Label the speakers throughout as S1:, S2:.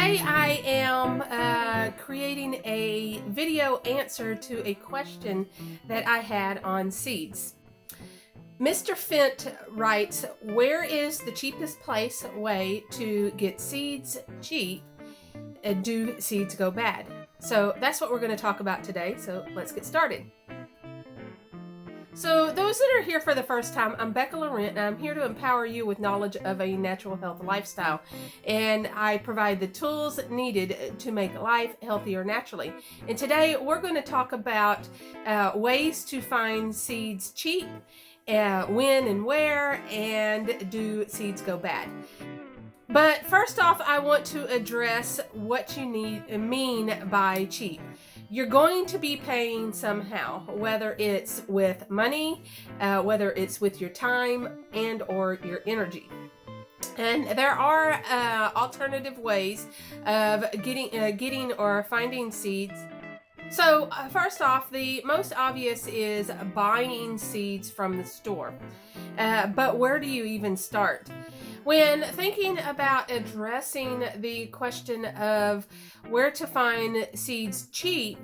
S1: Today I am creating a video answer to a question that I had on seeds. Mr. Fent writes, where is the cheapest way to get seeds cheap? Do seeds go bad? So that's what we're going to talk about today. So let's get started. So those that are here for the first time, I'm Bekka, and I'm here to empower you with knowledge of a natural health lifestyle. And I provide the tools needed to make life healthier naturally. And today we're going to talk about ways to find seeds cheap, when and where, and do seeds go bad. But first off, I want to address what you mean by cheap. You're going to be paying somehow, whether it's with money, whether it's with your time and or your energy. And there are alternative ways of getting or finding seeds. So first off, the most obvious is buying seeds from the store. But where do you even start? When thinking about addressing the question of where to find seeds cheap,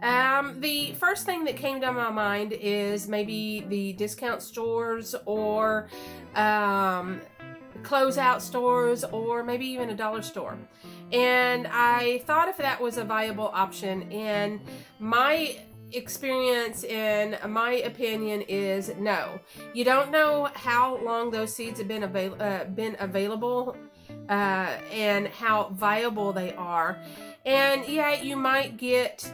S1: the first thing that came to my mind is maybe the discount stores or closeout stores or maybe even a dollar store. And I thought if that was a viable option, and my experience and my opinion is no. You don't know how long those seeds have been available and how viable they are. And yeah, you might get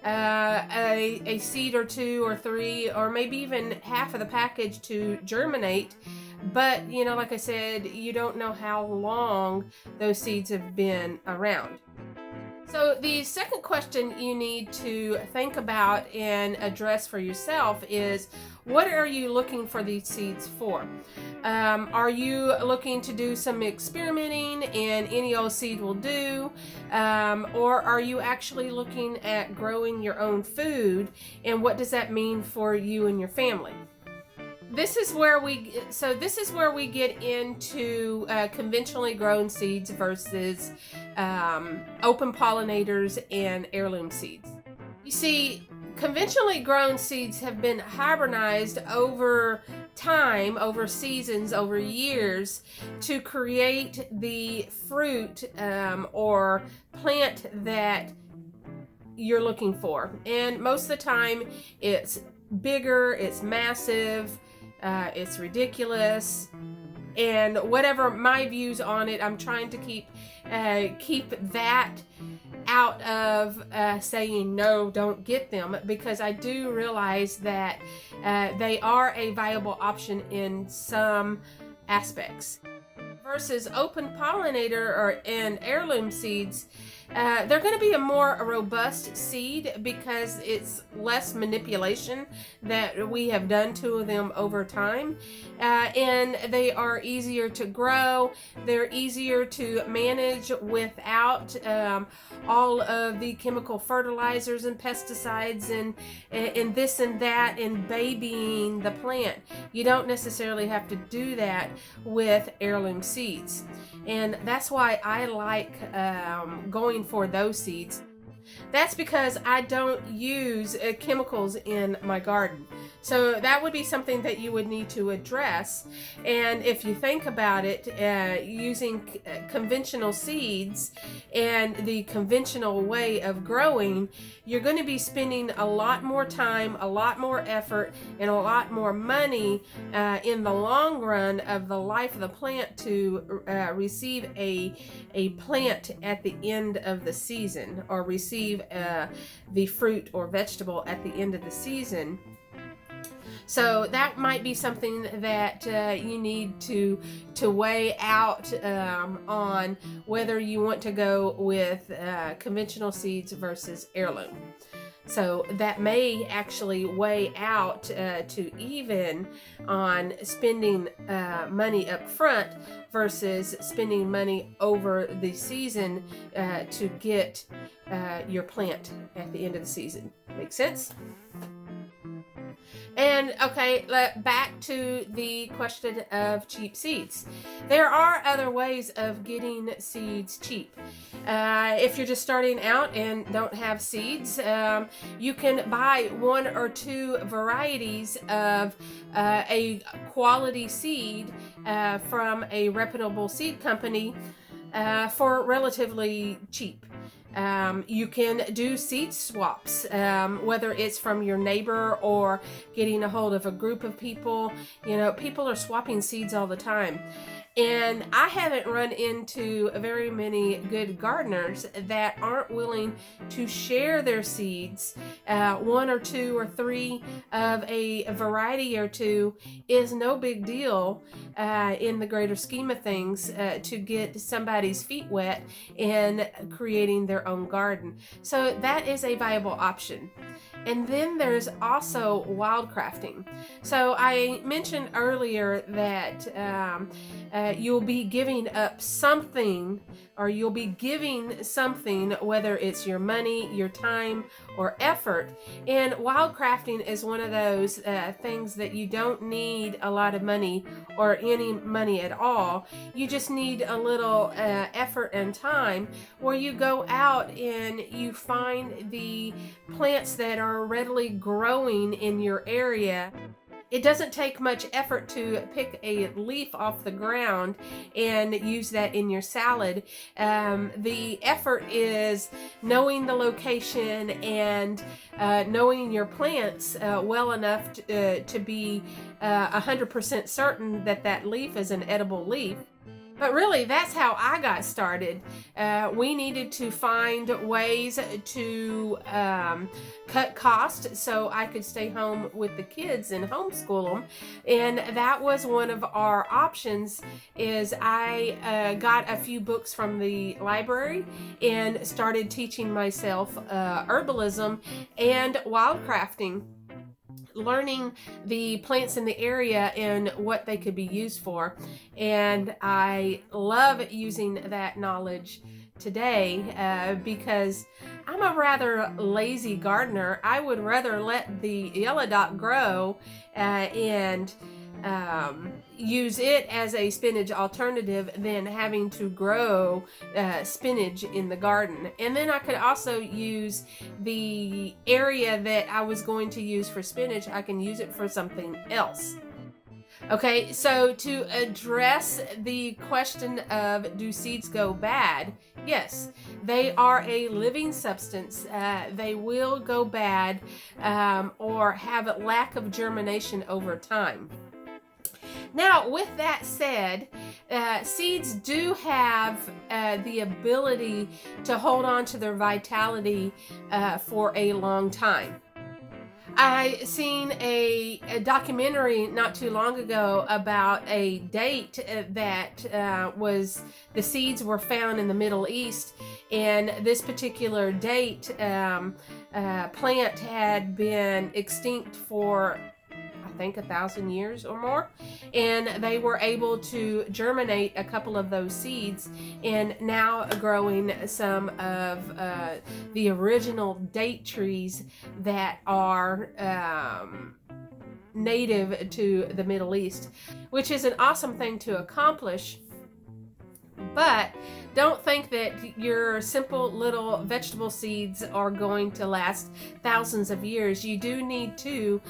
S1: a seed or two or three or maybe even half of the package to germinate. But, you know, like I said, you don't know how long those seeds have been around. So the second question you need to think about and address for yourself is, what are you looking for these seeds for? Are you looking to do some experimenting and any old seed will do? Or are you actually looking at growing your own food, and what does that mean for you and your family? This is where we get into conventionally grown seeds versus open pollinators and heirloom seeds. You see, conventionally grown seeds have been hybridized over time, over seasons, over years, to create the fruit or plant that you're looking for. And most of the time it's bigger, it's massive, it's ridiculous, and whatever my views on it, I'm trying to keep that out of saying no, don't get them, because I do realize that they are a viable option in some aspects. Versus open pollinator and heirloom seeds, they're going to be a more robust seed because it's less manipulation that we have done to them over time, and they are easier to grow. They're easier to manage without all of the chemical fertilizers and pesticides and this and that and babying the plant. You don't necessarily have to do that with heirloom seeds, and that's why I like going for those seeds. That's because I don't use chemicals in my garden. So that would be something that you would need to address. And if you think about it, using conventional seeds and the conventional way of growing, you're going to be spending a lot more time, a lot more effort, and a lot more money in the long run of the life of the plant to receive a plant at the end of the season, or receive the fruit or vegetable at the end of the season. So that might be something that you need to weigh out on whether you want to go with conventional seeds versus heirloom. So that may actually weigh out to even on spending money up front versus spending money over the season to get your plant at the end of the season. Make sense? And okay, back to the question of cheap seeds. There are other ways of getting seeds cheap. If you're just starting out and don't have seeds, you can buy 1 or 2 varieties of a quality seed from a reputable seed company for relatively cheap. You can do seed swaps, whether it's from your neighbor or getting a hold of a group of people. You know, people are swapping seeds all the time. And I haven't run into very many good gardeners that aren't willing to share their seeds. 1 or 2 or 3 of a variety or 2 is no big deal in the greater scheme of things to get somebody's feet wet in creating their own garden. So that is a viable option. And then there's also wildcrafting. So I mentioned earlier that you'll be giving up something, or you'll be giving something, whether it's your money, your time, or effort. And wildcrafting is one of those things that you don't need a lot of money or any money at all. You just need a little effort and time, where you go out and you find the plants that are readily growing in your area. It doesn't take much effort to pick a leaf off the ground and use that in your salad. The effort is knowing the location and knowing your plants well enough to be 100% certain that that leaf is an edible leaf. But really, that's how I got started. We needed to find ways to cut costs so I could stay home with the kids and homeschool them. And that was one of our options. Is I got a few books from the library and started teaching myself herbalism and wildcrafting, learning the plants in the area and what they could be used for. And I love using that knowledge today because I'm a rather lazy gardener. I would rather let the yellow dot grow and use it as a spinach alternative than having to grow spinach in the garden. And then I could also use the area that I was going to use for spinach, I can use it for something else. Okay, so to address the question of do seeds go bad? Yes, they are a living substance. They will go bad or have a lack of germination over time. Now, with that said, seeds do have the ability to hold on to their vitality for a long time. I seen a documentary not too long ago about a date that was, the seeds were found in the Middle East, and this particular date plant had been extinct for I think 1,000 years or more, and they were able to germinate a couple of those seeds and now growing some of the original date trees that are native to the Middle East, which is an awesome thing to accomplish. But don't think that your simple little vegetable seeds are going to last thousands of years. You do need to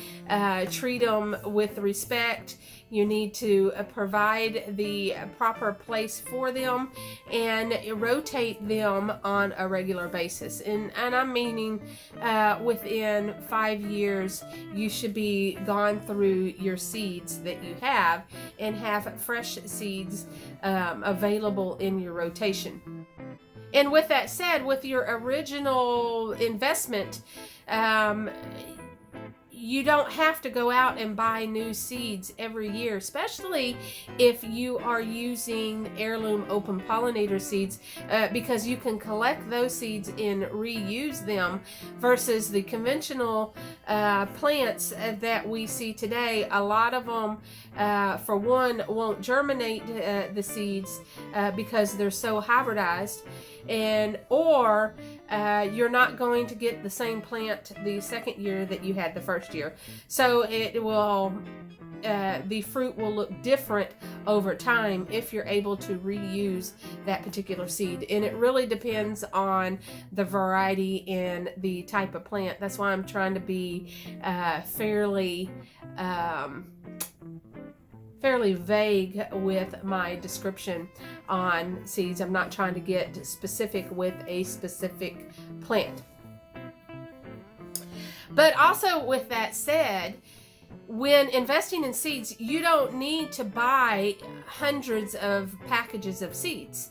S1: treat them with respect. You need to provide the proper place for them and rotate them on a regular basis. And I'm meaning within 5 years, you should be gone through your seeds that you have and have fresh seeds available in your rotation. And with that said, with your original investment, you don't have to go out and buy new seeds every year, especially if you are using heirloom open pollinator seeds, because you can collect those seeds and reuse them versus the conventional plants that we see today. A lot of them, for one, won't germinate the seeds because they're so hybridized, or you're not going to get the same plant the second year that you had the first year. So it will the fruit will look different over time if you're able to reuse that particular seed. And it really depends on the variety and the type of plant. That's why I'm trying to be fairly vague with my description on seeds. I'm not trying to get specific with a specific plant. But also, with that said, when investing in seeds, you don't need to buy hundreds of packages of seeds.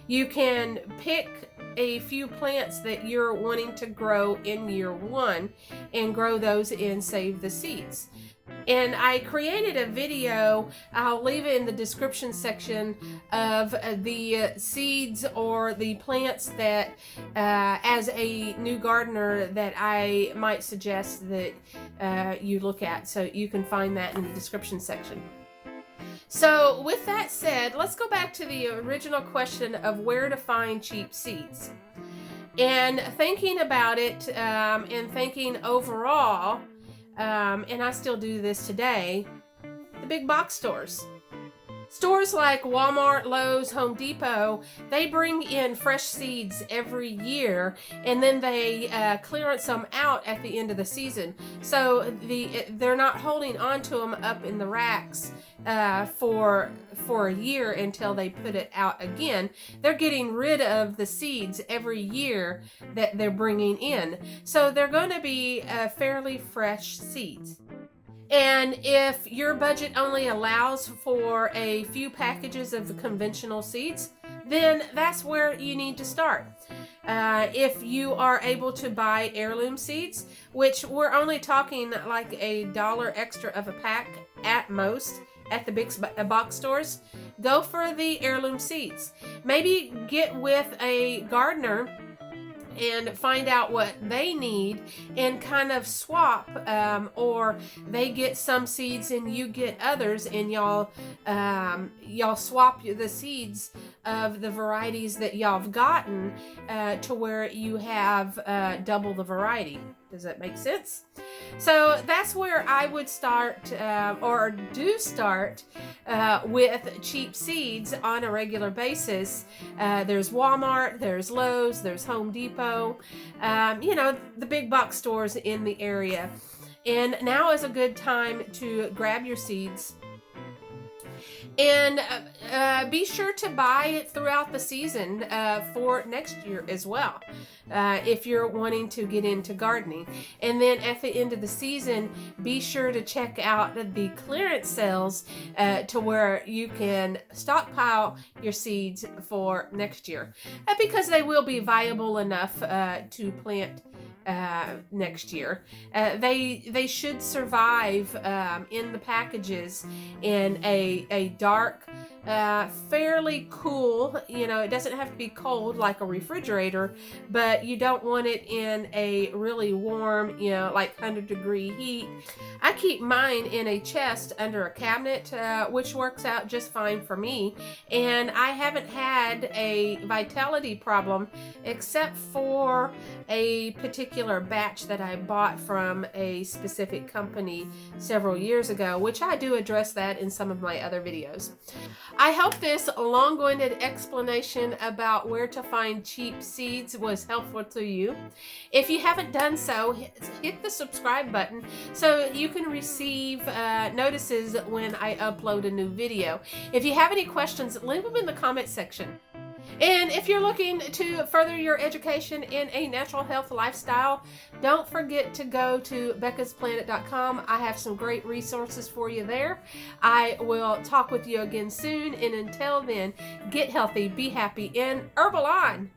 S1: You can pick a few plants that you're wanting to grow in year one and grow those and save the seeds. And I created a video, I'll leave it in the description section, of the seeds or the plants that, as a new gardener, that I might suggest that you look at. So you can find that in the description section. So with that said, let's go back to the original question of where to find cheap seeds. And thinking about it, and thinking overall, and I still do this today, the big box stores. Stores like Walmart, Lowe's, Home Depot, they bring in fresh seeds every year, and then they clearance them out at the end of the season. So they're not holding on to them up in the racks for a year until they put it out again. They're getting rid of the seeds every year that they're bringing in. So they're going to be fairly fresh seeds. And if your budget only allows for a few packages of the conventional seeds, then that's where you need to start. If you are able to buy heirloom seeds, which we're only talking like $1 extra of a pack at most at the big box stores, go for the heirloom seeds. Maybe get with a gardener and find out what they need and kind of swap, or they get some seeds and you get others, and y'all swap the seeds of the varieties that y'all have gotten to where you have double the variety. Does that make sense? So that's where I would start, or do start, with cheap seeds on a regular basis. There's Walmart, there's Lowe's, there's Home Depot, the big box stores in the area. And now is a good time to grab your seeds. And be sure to buy it throughout the season for next year as well, if you're wanting to get into gardening. And then at the end of the season, be sure to check out the clearance sales to where you can stockpile your seeds for next year, because they will be viable enough to plant next year. They should survive in the packages in a dark, fairly cool, it doesn't have to be cold like a refrigerator, but you don't want it in a really warm, like 100-degree heat. I keep mine in a chest under a cabinet, which works out just fine for me, and I haven't had a vitality problem except for a particular batch that I bought from a specific company several years ago, which I do address that in some of my other videos. I hope this long-winded explanation about where to find cheap seeds was helpful to you. If you haven't done so, hit the subscribe button so you can receive notices when I upload a new video. If you have any questions, leave them in the comment section. And if you're looking to further your education in a natural health lifestyle, don't forget to go to bekkasplanet.com. I have some great resources for you there. I will talk with you again soon, and until then, get healthy, be happy, and Herbal on!